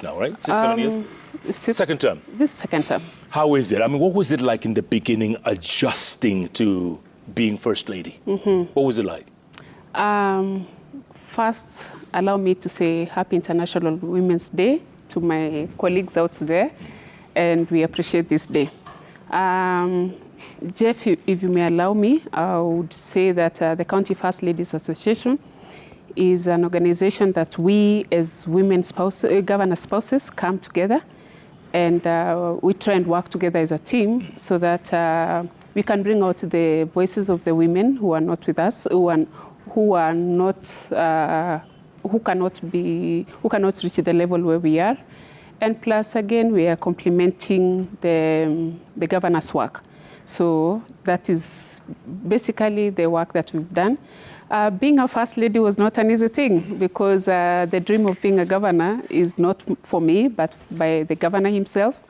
now, right? 6, 7 years? Second term. This second term. How is it? I mean, what was it like in the beginning adjusting to being First Lady? What was it like? First, allow me to say Happy International Women's Day to my colleagues out there, and we appreciate this day. Jeff, if you may allow me, I would say that the County First Ladies Association is an organization that we as women spouses, governor spouses come together, and we try and work together as a team so that we can bring out the voices of the women who are not with us, who cannot reach the level where we are. And plus, again, we are complementing the governor's work. So that is basically the work that we've done. Being a first lady was not an easy thing because the dream of being a governor is not for me, but by the governor himself.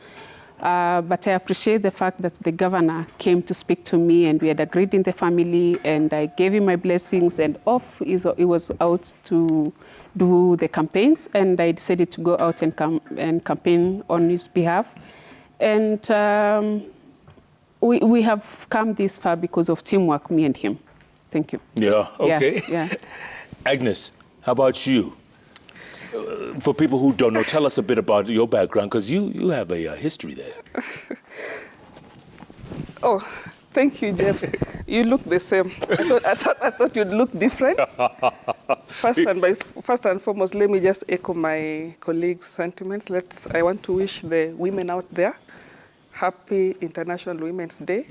But I appreciate the fact that the governor came to speak to me, and we had agreed in the family, and I gave him my blessings, and off he was out to do the campaigns, and I decided to go out and campaign on his behalf. And we have come this far because of teamwork, me and him. Thank you. Yeah, okay. Yeah. Agnes, how about you? For people who don't know, tell us a bit about your background, because you have a history there. Oh, thank you, Jeff. You look the same. I thought you'd look different. First and foremost, let me just echo my colleagues' sentiments. I want to wish the women out there Happy International Women's Day.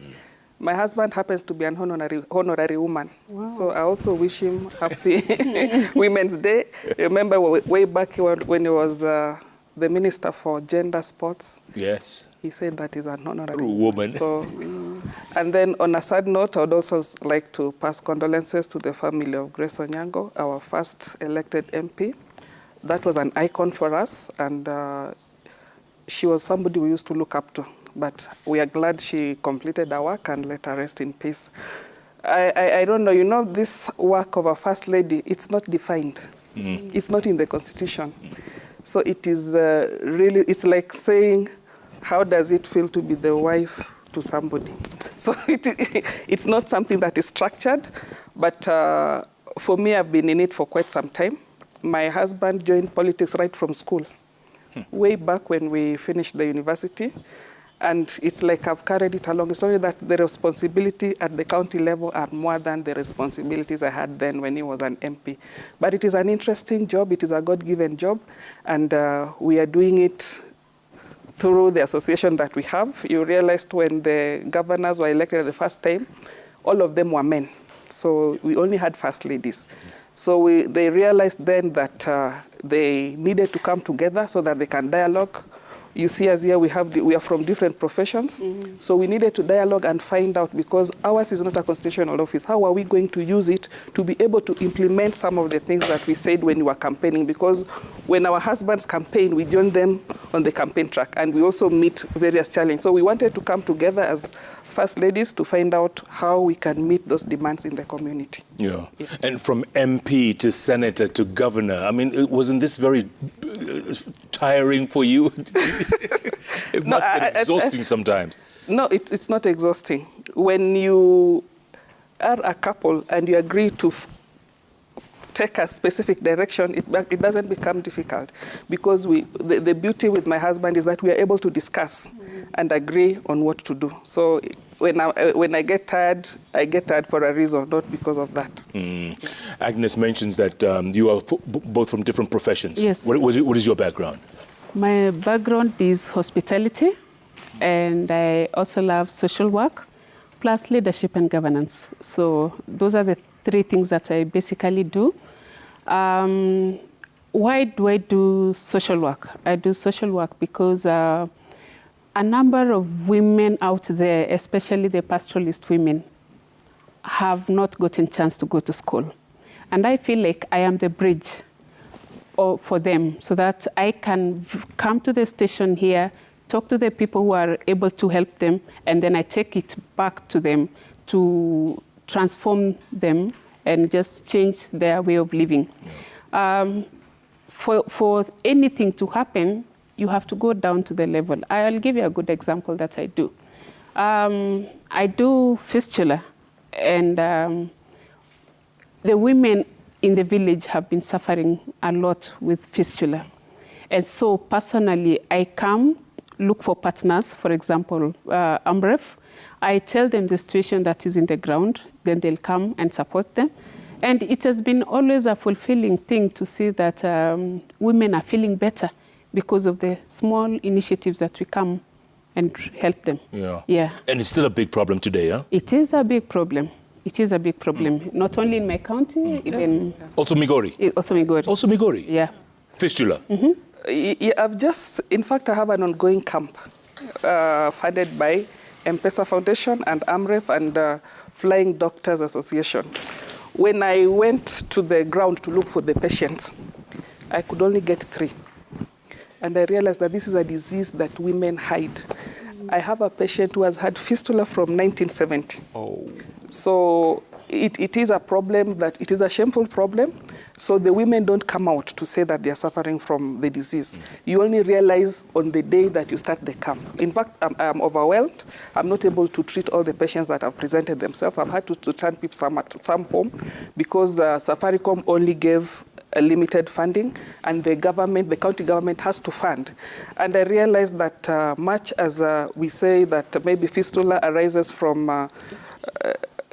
My husband happens to be an honorary woman. Wow. So I also wish him Happy Women's Day. Remember way back when he was the Minister for Gender Sports? Yes. He said that he's an honorary woman. So, and then on a sad note, I would also like to pass condolences to the family of Grace Onyango, our first elected MP. That was an icon for us, and she was somebody we used to look up to. But we are glad she completed her work, and let her rest in peace. I don't know, this work of a first lady, it's not defined. It's not in the Constitution. So it is really, it's like saying, how does it feel to be the wife to somebody? So it's not something that is structured, but for me, I've been in it for quite some time. My husband joined politics right from school, way back when we finished the university. And it's like I've carried it along. It's only that the responsibility at the county level are more than the responsibilities I had then when he was an MP. But it is an interesting job. It is a God-given job. And we are doing it through the association that we have. You realized when the governors were elected the first time, all of them were men. So we only had first ladies. So they realized then that they needed to come together so that they can dialogue. You see us here, we are from different professions. So we needed to dialogue and find out, because ours is not a constitutional office, how are we going to use it to be able to implement some of the things that we said when we were campaigning? Because when our husbands campaign, we join them on the campaign track, and we also meet various challenges. So we wanted to come together as first ladies to find out how we can meet those demands in the community. Yeah. And from MP to senator to governor, I mean, wasn't this very tiring for you? It must be exhausting sometimes. No, it's not exhausting. When you are a couple and you agree to take a specific direction, it doesn't become difficult, because the beauty with my husband is that we are able to discuss and agree on what to do. So when I get tired for a reason, not because of that. Agnes mentions that you are both from different professions. Yes. What is your background? My background is hospitality, and I also love social work, plus leadership and governance. So those are the three things that I basically do. Why do I do social work? I do social work because a number of women out there, especially the pastoralist women, have not gotten a chance to go to school. And I feel like I am the bridge for them, so that I can come to the station here, talk to the people who are able to help them, and then I take it back to them to transform them and just change their way of living. for anything to happen, you have to go down to the level. I'll give you a good example that I do. I do fistula, and the women in the village have been suffering a lot with fistula. And so personally, I come, look for partners, for example, AMREF. I tell them the situation that is in the ground, then they'll come and support them. And it has been always a fulfilling thing to see that women are feeling better because of the small initiatives that we come and help them. Yeah. And it's still a big problem today, huh? It is a big problem. It is a big problem. Not only in my county, even... Also Migori? Also Migori. Also Migori? Yeah. Fistula? Yeah, in fact, I have an ongoing camp funded by M-Pesa Foundation and AMREF and Flying Doctors Association. When I went to the ground to look for the patients, I could only get 3. And I realized that this is a disease that women hide. I have a patient who has had fistula from 1970. Oh. So it is a problem that, it is a shameful problem. So the women don't come out to say that they are suffering from the disease. You only realize on the day that you start the camp. In fact, I'm overwhelmed. I'm not able to treat all the patients that have presented themselves. I've had to turn people some home because Safaricom only gave a limited funding, and the government, the county government, has to fund. And I realized that much as we say that maybe fistula arises from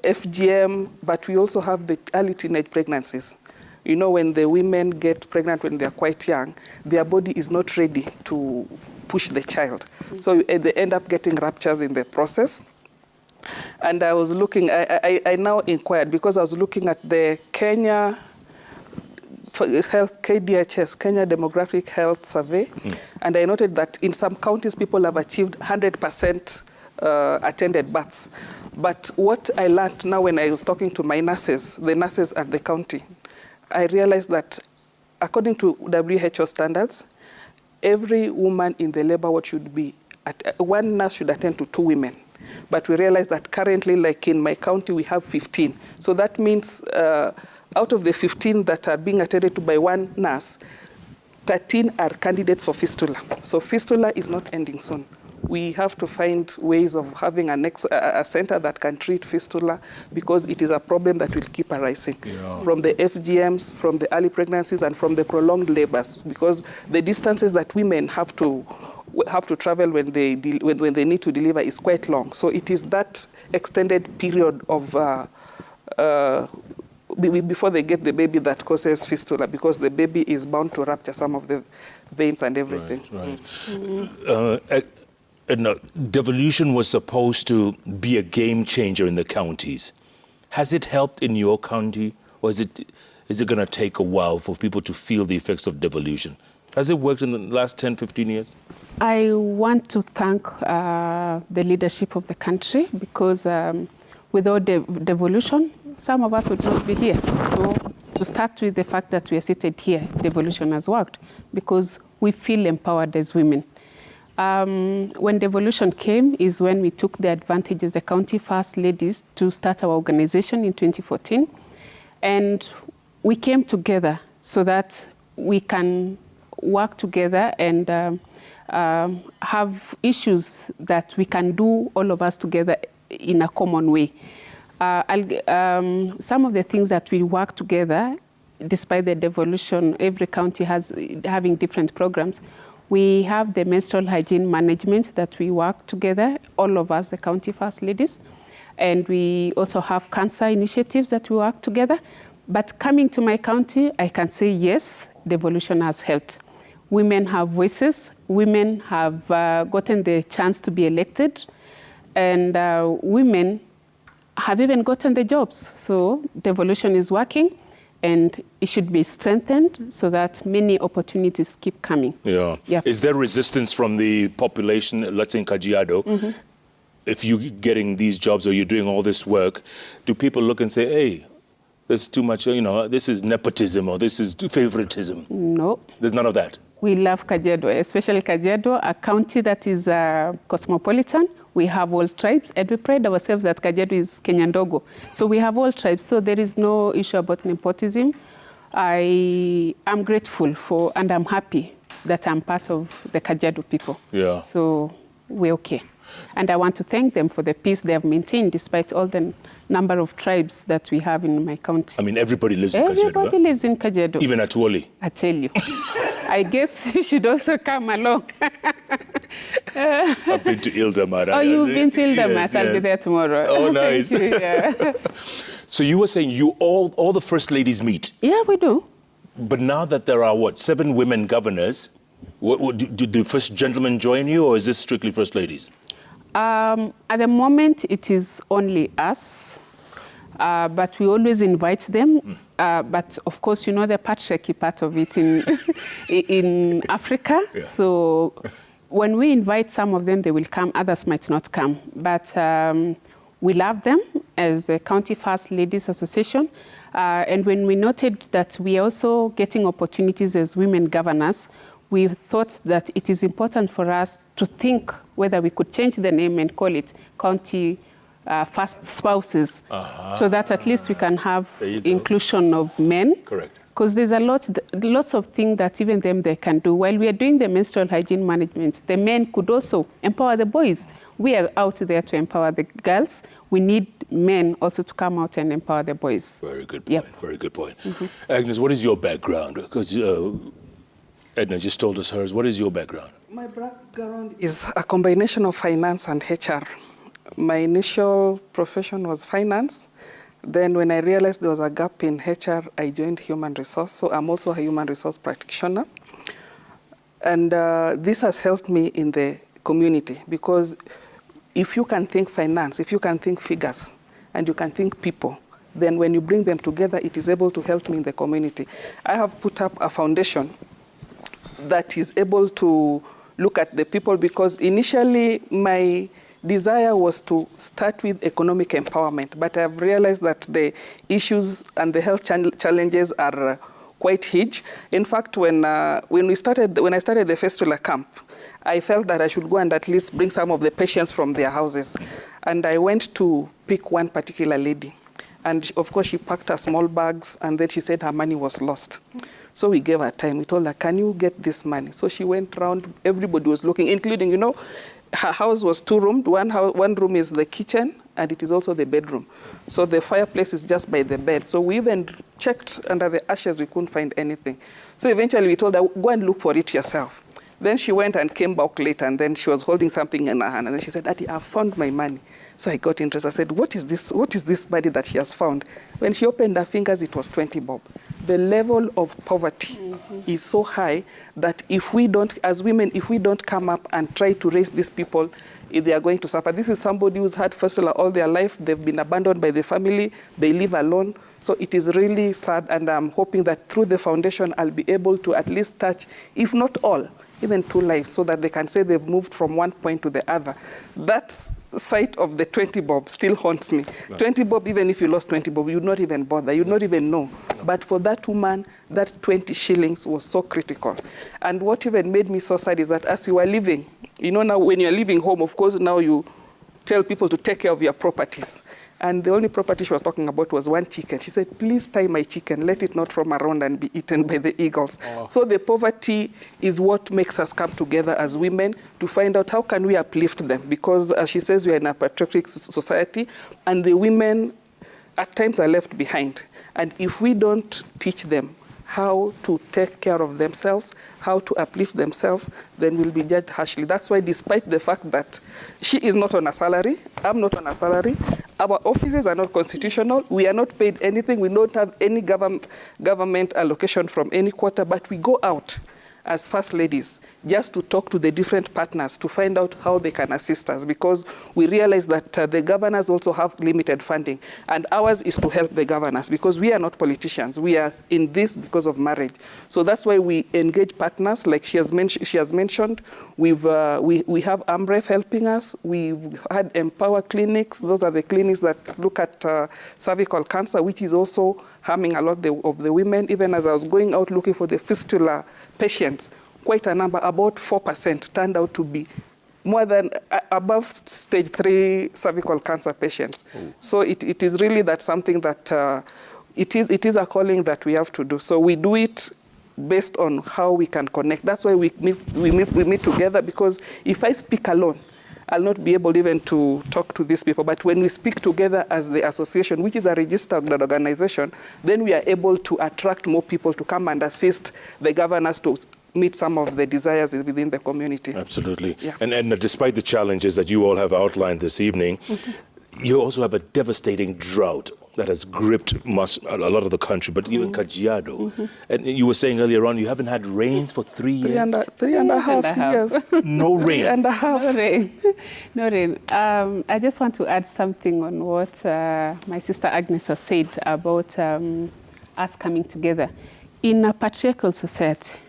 FGM, but we also have the early teenage pregnancies. You know, when the women get pregnant when they're quite young, their body is not ready to push the child. So they end up getting ruptures in the process. And I was looking, I now inquired because I was looking at the Kenya Health, KDHS, Kenya Demographic Health Survey, and I noted that in some counties people have achieved 100% attended births. But what I learned now when I was talking to my nurses, the nurses at the county, I realized that according to WHO standards, every woman in the labor ward should be, one nurse should attend to 2 women. But we realized that currently, like in my county, we have 15. So that means out of the 15 that are being attended to by one nurse, 13 are candidates for fistula. So fistula is not ending soon. We have to find ways of having a center that can treat fistula because it is a problem that will keep arising from the FGMs, from the early pregnancies, and from the prolonged labors, because the distances that women have to travel when they need to deliver is quite long. So it is that extended period of before they get the baby that causes fistula, because the baby is bound to rupture some of the veins and everything. Right. Edna, devolution was supposed to be a game changer in the counties. Has it helped in your county, or is it going to take a while for people to feel the effects of devolution? Has it worked in the last 10, 15 years? I want to thank the leadership of the country, because without devolution, some of us would not be here. So to start with the fact that we are seated here, devolution has worked, because we feel empowered as women. When devolution came is when we took the advantages, the county first ladies, to start our organization in 2014. And we came together so that we can work together and have issues that we can do all of us together in a common way. Some of the things that we work together, despite the devolution, every county having different programs. We have the menstrual hygiene management that we work together, all of us, the county first ladies. And we also have cancer initiatives that we work together. But coming to my county, I can say yes, devolution has helped. Women have voices. Women have gotten the chance to be elected. And women have even gotten the jobs. So devolution is working. And it should be strengthened so that many opportunities keep coming. Yeah. Yep. Is there resistance from the population, let's say in Kajiado, if you're getting these jobs or you're doing all this work, do people look and say, hey, there's too much, this is nepotism or this is favoritism? No. There's none of that? We love Kajiado, especially Kajiado, a county that is cosmopolitan. We have all tribes, and we pride ourselves that Kajiado is Kenya Ndogo. So we have all tribes, so there is no issue about nepotism. I am grateful for, and I'm happy that I'm part of the Kajiado people. Yeah. So we're okay. And I want to thank them for the peace they have maintained despite all the number of tribes that we have in my county. I mean, everybody lives in Kajiado. Everybody lives in Kajiado. Even at Woli. I tell you. I guess you should also come along. I've been to Ildamar. Oh, you've been to Ildamar. Yes, I'll be yes. there tomorrow. Oh, nice. Yeah. So you were saying all the first ladies meet. Yeah, we do. But now that there are, 7 women governors, do the first gentlemen join you, or is this strictly first ladies? At the moment, it is only us, but we always invite them. But of course, you know the patriarchy part of it in Africa. Yeah. So when we invite some of them, they will come, others might not come. But we love them as a County First Ladies Association. And when we noted that we are also getting opportunities as women governors, we thought that it is important for us to think whether we could change the name and call it County First Spouses, so that at least we can have inclusion of men. Correct. Because there's lots of things that even them they can do. While we are doing the menstrual hygiene management, the men could also empower the boys. We are out there to empower the girls. We need men also to come out and empower the boys. Very good point. Yep. Very good point. Agnes, what is your background? Because Edna just told us hers. What is your background? My background is a combination of finance and HR. My initial profession was finance. Then when I realized there was a gap in HR, I joined human resource. So I'm also a human resource practitioner. And this has helped me in the community, because if you can think finance, if you can think figures, and you can think people, then when you bring them together, it is able to help me in the community. I have put up a foundation that is able to look at the people, because initially my desire was to start with economic empowerment, but I've realized that the issues and the health challenges are quite huge. In fact, when I started the fistula camp, I felt that I should go and at least bring some of the patients from their houses. And I went to pick one particular lady. And of course, she packed her small bags, and then she said her money was lost. So we gave her time. We told her, can you get this money? So she went around, everybody was looking, including, her house was 2-roomed. One room is the kitchen, and it is also the bedroom. So the fireplace is just by the bed. So we even checked under the ashes, we couldn't find anything. So eventually we told her, go and look for it yourself. Then she went and came back later, and then she was holding something in her hand. And then she said, Daddy, I found my money. So I got interested. I said, what is this? What is this money that she has found? When she opened her fingers, it was 20 bob. The level of poverty is so high that if we don't, as women, if we don't come up and try to raise these people, they are going to suffer. This is somebody who's had fistula all their life. They've been abandoned by the family. They live alone. So it is really sad, and I'm hoping that through the foundation, I'll be able to at least touch, if not all, even 2 lives, so that they can say they've moved from one point to the other. That sight of the 20 bob still haunts me. Right. 20 bob, even if you lost 20 bob, you'd not even bother, you'd not even know. No. But for that woman, that 20 shillings was so critical. And what even made me so sad is that as you are living, now when you're leaving home, of course, now you tell people to take care of your properties. And the only property she was talking about was 1 chicken. She said, please tie my chicken, let it not roam around and be eaten by the eagles. Oh. So the poverty is what makes us come together as women to find out how can we uplift them. Because as she says, we are in a patriarchal society, and the women at times are left behind. And if we don't teach them how to take care of themselves, how to uplift themselves, then we'll be judged harshly. That's why, despite the fact that she is not on a salary, I'm not on a salary, our offices are not constitutional, we are not paid anything, we don't have any government allocation from any quarter, but we go out as first ladies just to talk to the different partners to find out how they can assist us, because we realize that the governors also have limited funding, and ours is to help the governors, because we are not politicians. We are in this because of marriage. So that's why we engage partners, like she has mentioned. We have AMREF helping us. We've had Empower clinics. Those are the clinics that look at cervical cancer, which is also harming a lot of the women. Even as I was going out looking for the fistula patients, quite a number, about 4%, turned out to be more than above stage 3 cervical cancer patients. Oh. So it is really that something that it is a calling that we have to do. So we do it based on how we can connect. That's why we meet together, because if I speak alone, I'll not be able even to talk to these people. But when we speak together as the association, which is a registered organization, then we are able to attract more people to come and assist the governors to meet some of the desires within the community. Absolutely. Yeah. And despite the challenges that you all have outlined this evening, you also have a devastating drought that has gripped a lot of the country, but even Kajiado. And you were saying earlier on, you haven't had rains for 3 years? Three and a half years. No rain. 3.5. No rain. No rain. I just want to add something on what my sister Agnes has said about us coming together. In a patriarchal society,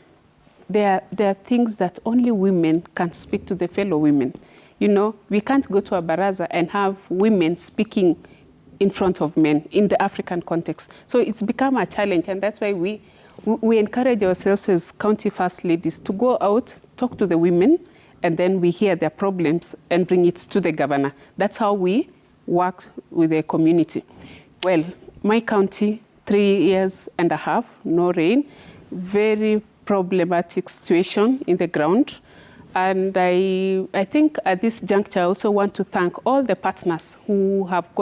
there are things that only women can speak to the fellow women. You know, we can't go to a baraza and have women speaking in front of men in the African context. So it's become a challenge, and that's why we encourage ourselves as county first ladies to go out, talk to the women, and then we hear their problems and bring it to the governor. That's how we work with the community. Well, my county, 3.5 years, no rain, very problematic situation in the ground. And I think at this juncture, I also want to thank all the partners who have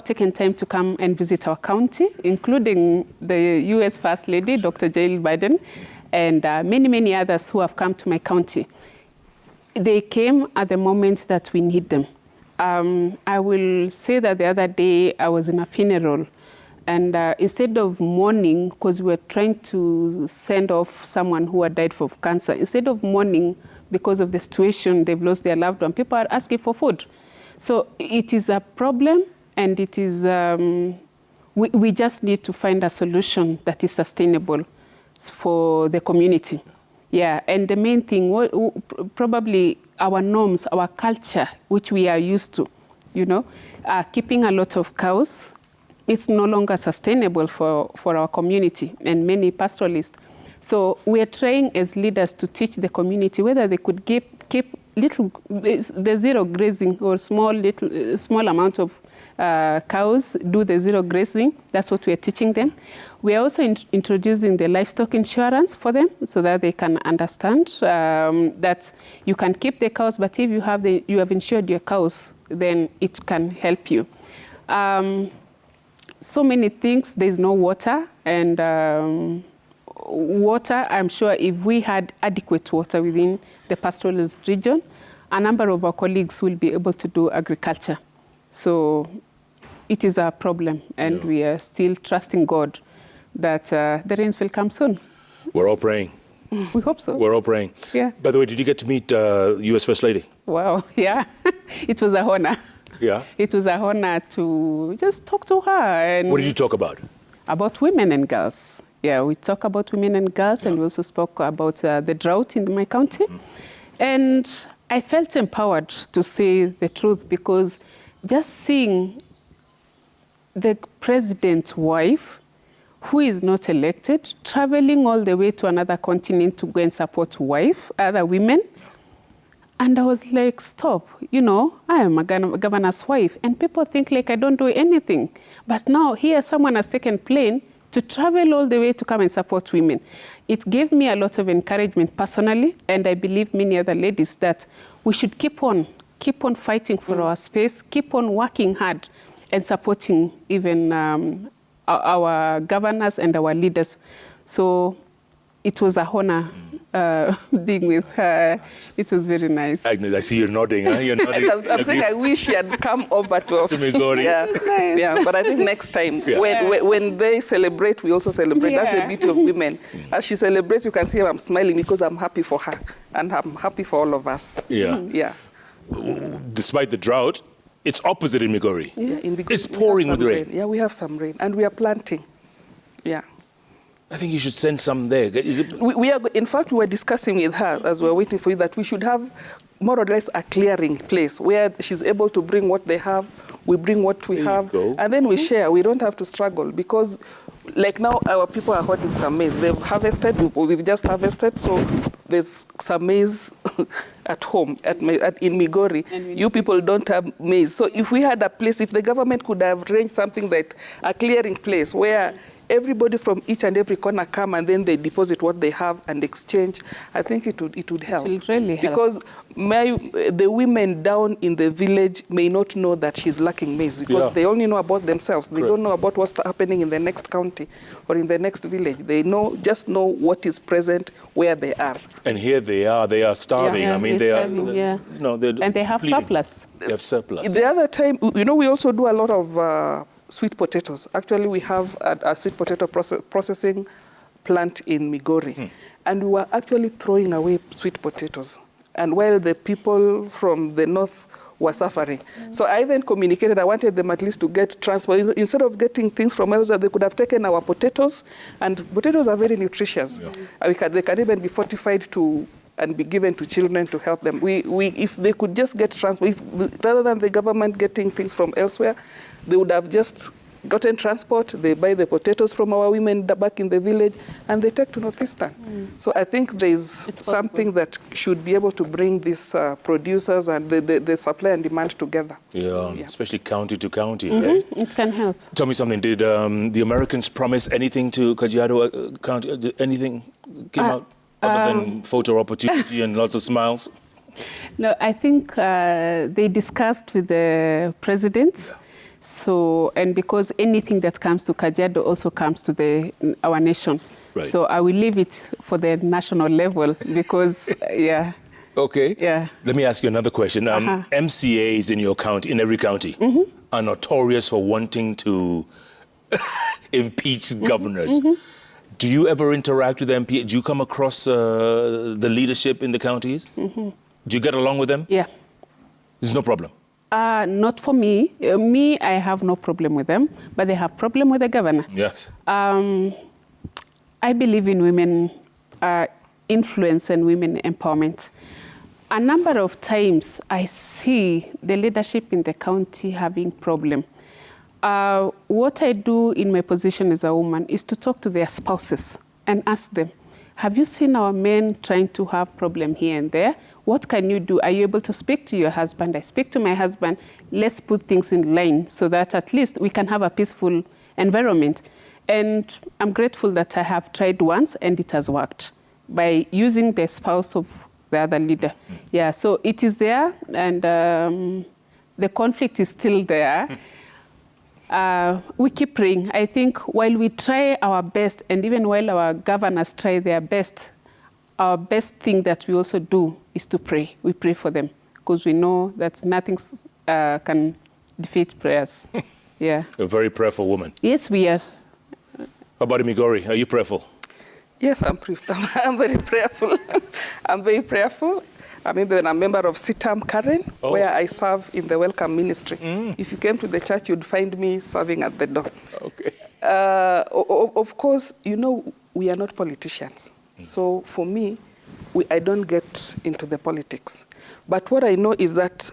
taken time to come and visit our county, including the U.S. First Lady, Dr. Jill Biden, and many, many others who have come to my county. They came at the moment that we need them. I will say that the other day I was in a funeral, and instead of mourning, because we were trying to send off someone who had died of cancer, instead of mourning because of the situation, they've lost their loved one, people are asking for food. So it is a problem, and it is, we just need to find a solution that is sustainable for the community. Yeah, and the main thing, probably our norms, our culture, which we are used to, you know, keeping a lot of cows, it's no longer sustainable for our community and many pastoralists. So we are trying as leaders to teach the community whether they could keep the zero grazing or small amount of cows, do the zero grazing. That's what we are teaching them. We are also introducing the livestock insurance for them so that they can understand that you can keep the cows, but if you have insured your cows, then it can help you. So many things. There's no water, and water, I'm sure if we had adequate water within the pastoralist region, a number of our colleagues will be able to do agriculture. So it is a problem, and we are still trusting God that the rains will come soon. We're all praying. We hope so. We're all praying. Yeah. By the way, did you get to meet U.S. First Lady? Wow, yeah. It was a honor. Yeah? It was a honor to just talk to her. And what did you talk about? About women and girls. Yeah, we talk about women and girls, and we also spoke about the drought in my county. And I felt empowered to say the truth, because just seeing the president's wife, who is not elected, traveling all the way to another continent to go and support other women. And I was like, stop, you know, I am a governor's wife, and people think like I don't do anything. But now here someone has taken plane to travel all the way to come and support women. It gave me a lot of encouragement personally, and I believe many other ladies that we should keep on fighting for our space, keep on working hard and supporting even our governors and our leaders. So it was a honor being with her. It was very nice. Agnes, I see you're nodding. Huh? You're nodding. I'm saying I wish she had come over to Migori. Yeah. Nice. Yeah, but I think next time, when they celebrate, we also celebrate. Yeah. That's the beauty of women. As she celebrates, you can see I'm smiling because I'm happy for her, and I'm happy for all of us. Yeah. Yeah. Despite the drought, it's opposite in Migori. Yeah, in Migori, it's pouring with rain. Yeah, we have some rain, and we are planting. Yeah. I think you should send some there. Is it? We are, in fact, we were discussing with her as we were waiting for you that we should have more or less a clearing place where she's able to bring what they have, we bring what we have, and then we share. We don't have to struggle, because like now our people are holding some maize. They've harvested, we've just harvested, so there's some maize at home, in Migori, you people don't have maize. So if we had a place, if the government could have arranged something that, a clearing place where everybody from each and every corner come and then they deposit what they have and exchange, I think it would help. It will really help. Because the women down in the village may not know that she's lacking maize because they only know about themselves. They don't know about what's happening in the next county or in the next village. They just know what is present where they are. And here they are starving. Yeah, I mean, starving, you know, and they have surplus. They have surplus. The other time, you know, we also do a lot of sweet potatoes. Actually, we have a sweet potato processing plant in Migori. And we were actually throwing away sweet potatoes. And while the people from the north were suffering. So I then communicated, I wanted them at least to get transport. Instead of getting things from elsewhere, they could have taken our potatoes. And potatoes are very nutritious. They can even be fortified and be given to children to help them. If they could just get transport, rather than the government getting things from elsewhere, they would have just gotten transport, they buy the potatoes from our women back in the village, and they take to Northeastern. So I think there's something that should be able to bring these producers and the supply and demand together. Yeah. Especially county to county. It can help. Tell me something, did the Americans promise anything to Kajiado County? Did anything came out other than photo opportunity and lots of smiles? No, I think they discussed with the president. So, and because anything that comes to Kajiado also comes to our nation. Right. So I will leave it for the national level because, Okay. Yeah. Let me ask you another question. MCAs in your county, in every county, are notorious for wanting to impeach governors. Do you ever interact with MPA? Do you come across the leadership in the counties? Do you get along with them? Yeah. There's no problem? Not for me. I have no problem with them, but they have problem with the governor. Yes. I believe in women influence and women empowerment. A number of times I see the leadership in the county having problem. What I do in my position as a woman is to talk to their spouses and ask them, have you seen our men trying to have problem here and there? What can you do? Are you able to speak to your husband? I speak to my husband. Let's put things in line so that at least we can have a peaceful environment. And I'm grateful that I have tried once and it has worked by using the spouse of the other leader. Yeah, so it is there and the conflict is still there. We keep praying. I think while we try our best and even while our governors try their best, our best thing that we also do is to pray. We pray for them because we know that nothing can defeat prayers. Yeah. You're a very prayerful woman. Yes, we are. How about Migori? Are you prayerful? Yes, I'm very prayerful. I'm very prayerful. I'm even a member of Sitam Karen, where I serve in the welcome ministry. If you came to the church, you'd find me serving at the door. Okay. Of course, you know, we are not politicians. So for me, I don't get into the politics. But what I know is that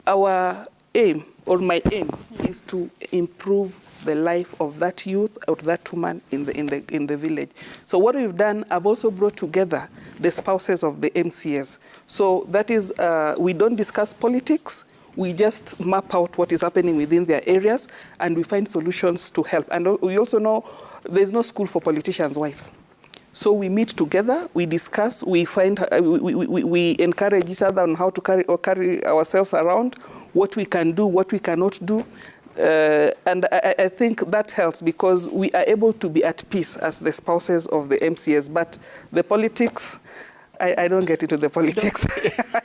our aim, or my aim, is to improve the life of that youth or that woman in the village. So what we've done, I've also brought together the spouses of the MCAs. So that is, we don't discuss politics. We just map out what is happening within their areas, and we find solutions to help. And we also know there's no school for politicians' wives. So we meet together, we discuss, we find, we encourage each other on how to carry ourselves around, what we can do, what we cannot do. And I think that helps because we are able to be at peace as the spouses of the MCAs. But the politics, I don't get into the politics.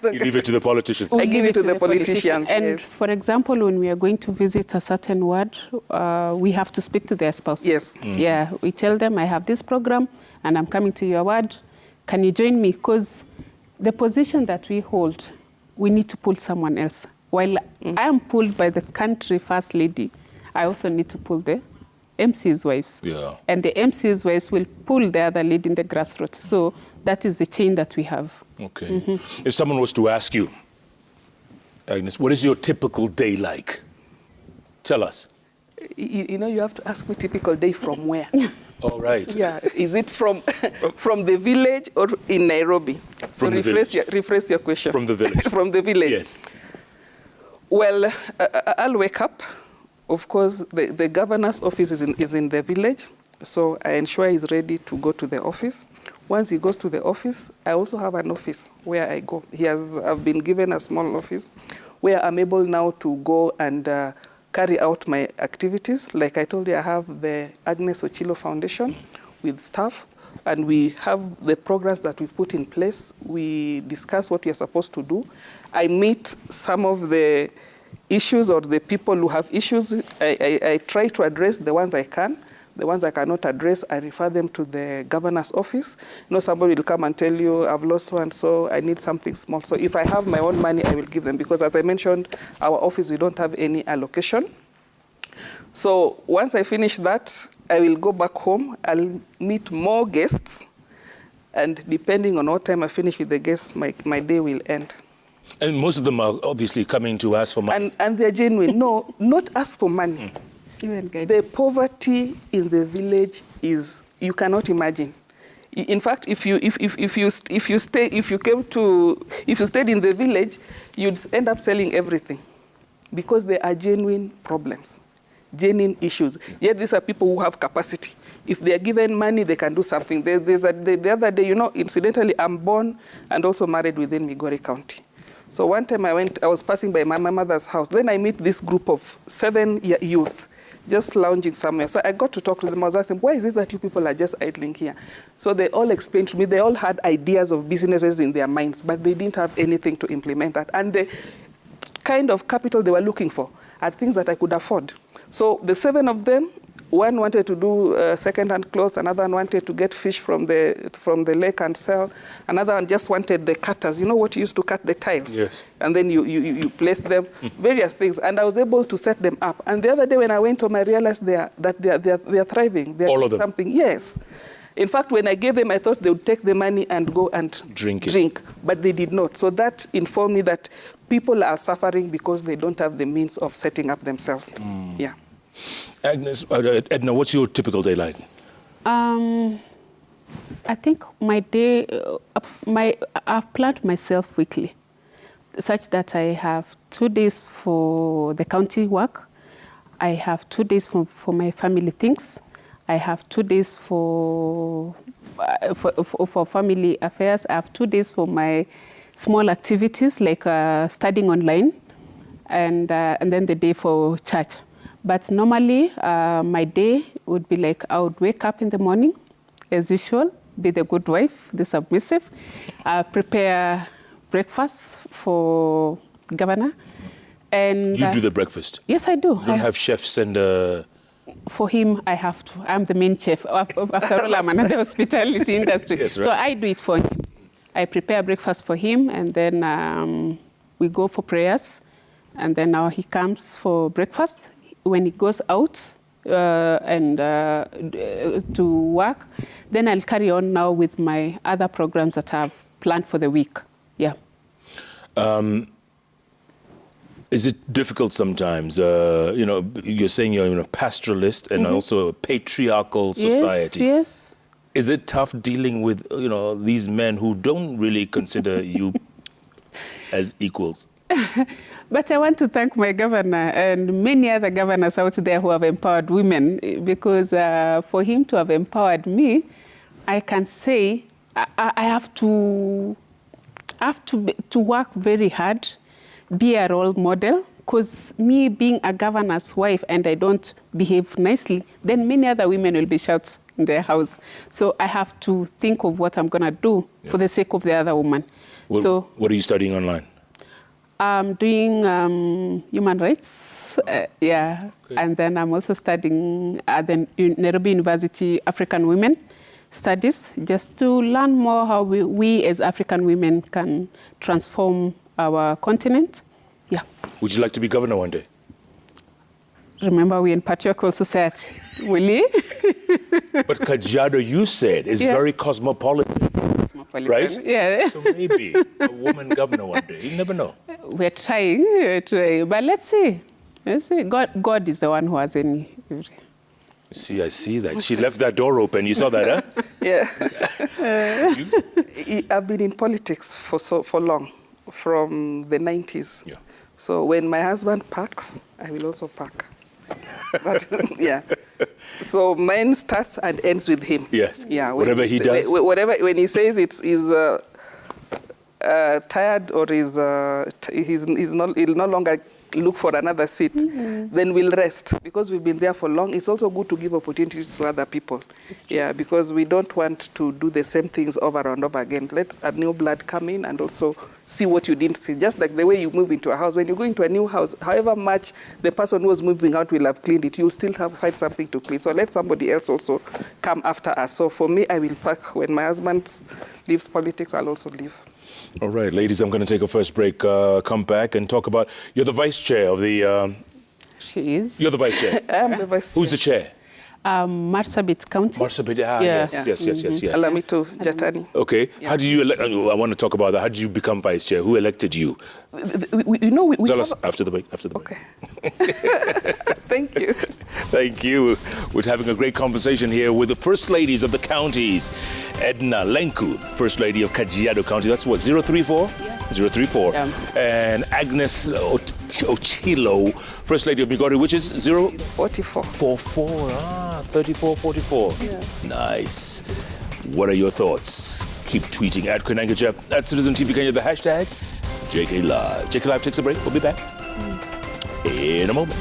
You leave it to the politicians. I give it to the politicians. And yes. For example, when we are going to visit a certain ward, we have to speak to their spouses. Yes. Yeah, we tell them, I have this program and I'm coming to your ward. Can you join me? Because the position that we hold, we need to pull someone else. While I am pulled by the country first lady, I also need to pull the MC's wives. Yeah. And the MC's wives will pull the other lady in the grassroots. So that is the chain that we have. Okay. If someone was to ask you, Agnes, what is your typical day like? Tell us. You know, you have to ask me typical day from where? All right. Yeah. Is it from the village or in Nairobi? So From the village. rephrase your question. From the village. From the village. Yes. Well, I'll wake up. Of course, the governor's office is in the village, so I ensure he's ready to go to the office. Once he goes to the office, I also have an office where I go. I've been given a small office where I'm able now to go and carry out my activities. Like I told you, I have the Agnes Ochilo Foundation with staff, and we have the programs that we've put in place. We discuss what we are supposed to do. I meet some of the issues or the people who have issues. I try to address the ones I can. The ones I cannot address, I refer them to the governor's office. You know, somebody will come and tell you, I've lost so and so, I need something small. So if I have my own money, I will give them. Because as I mentioned, our office, we don't have any allocation. So once I finish that, I will go back home. I'll meet more guests. And depending on what time I finish with the guests, my day will end. And most of them are obviously coming to ask for money. And they're genuine. No, not ask for money. The poverty in the village is, you cannot imagine. In fact, if you stayed in the village, you'd end up selling everything, because there are genuine problems, genuine issues. Yet these are people who have capacity. If they are given money, they can do something. The other day, you know, incidentally, I'm born and also married within Migori County. So one time I was passing by my mother's house. Then I meet this group of 7 youth just lounging somewhere. So I got to talk to them. I was asking, why is it that you people are just idling here? So they all explained to me, they all had ideas of businesses in their minds, but they didn't have anything to implement that. And the kind of capital they were looking for are things that I could afford. So the 7 of them, one wanted to do second-hand clothes, another one wanted to get fish from the lake and sell, another one just wanted the cutters. You know what you used to cut the tiles? Yes. And then you place them, various things. And I was able to set them up. And the other day when I went home, I realized they are thriving. They're all of them? Something. Yes. In fact, when I gave them, I thought they would take the money and go and drink. But they did not. So that informed me that people are suffering because they don't have the means of setting up themselves. Yeah. Agnes, Edna, what's your typical day like? I think my day, I've planned myself weekly, such that I have 2 days for the county work. I have 2 days for my family things. I have 2 days for family affairs. I have 2 days for my small activities like studying online, and then the day for church. But normally, my day would be like, I would wake up in the morning, as usual, be the good wife, the submissive, prepare breakfast for governor. And You do the breakfast? Yes, I do. You don't have chefs and... For him, I have to. I'm the main chef. After all, I'm in the hospitality industry. Yes, right. So I do it for him. I prepare breakfast for him, and then we go for prayers. And then now he comes for breakfast. When he goes out to work, then I'll carry on now with my other programs that I've planned for the week. Yeah. Is it difficult sometimes? You know, you're saying you're a pastoralist and also a patriarchal society. Yes. Is it tough dealing with, you know, these men who don't really consider you as equals? But I want to thank my governor and many other governors out there who have empowered women, because for him to have empowered me, I can say I have to work very hard, be a role model, because me being a governor's wife and I don't behave nicely, then many other women will be shouts in their house. So I have to think of what I'm going to do for the sake of the other woman. What are you studying online? I'm doing human rights, yeah. Okay. And then I'm also studying at the Nairobi University African Women Studies, just to learn more how we as African women can transform our continent. Yeah. Would you like to be governor one day? Remember, we're in patriarchal society. Will you? But Kajiado, you said, is very cosmopolitan. Right? Yeah. So maybe a woman governor one day. You never know. We're trying. But let's see. God is the one who has any. See, I see that. She left that door open. You saw that, huh? Yeah. I've been in politics for long, from the 90s. Yeah. So when my husband parks, I will also park. But, yeah. So mine starts and ends with him. Yes. Yeah. Whatever he does. Whatever, when he says he's tired or he'll no longer look for another seat, then we'll rest. Because we've been there for long, it's also good to give opportunities to other people. Yeah, because we don't want to do the same things over and over again. Let a new blood come in and also see what you didn't see. Just like the way you move into a house. When you go into a new house, however much the person who was moving out will have cleaned it, you'll still find something to clean. So let somebody else also come after us. So for me, I will pack. When my husband leaves politics, I'll also leave. All right, ladies, I'm going to take a first break, come back and talk about, you're the vice chair of the... She is. You're the vice chair. I am the vice chair. Who's the chair? Marsabit County. Marsabit, Yeah. yes. Alamitu Jatani. Okay, how did you elect? I want to talk about that. How did you become vice chair? Who elected you? We Tell us after the break. Okay. Thank you. Thank you. We're having a great conversation here with the First Ladies of the counties. Edna Lenku, First Lady of Kajiado County. That's what, 034? Yeah. 034. Yeah. And Agnes Ochilo, First Lady of Migori, which is 44. 34, 44. Yeah. Nice. What are your thoughts? Keep tweeting at Kwenangaja, at Citizen TV Kenya, the hashtag JKLIVE. JKLIVE takes a break. We'll be back in a moment.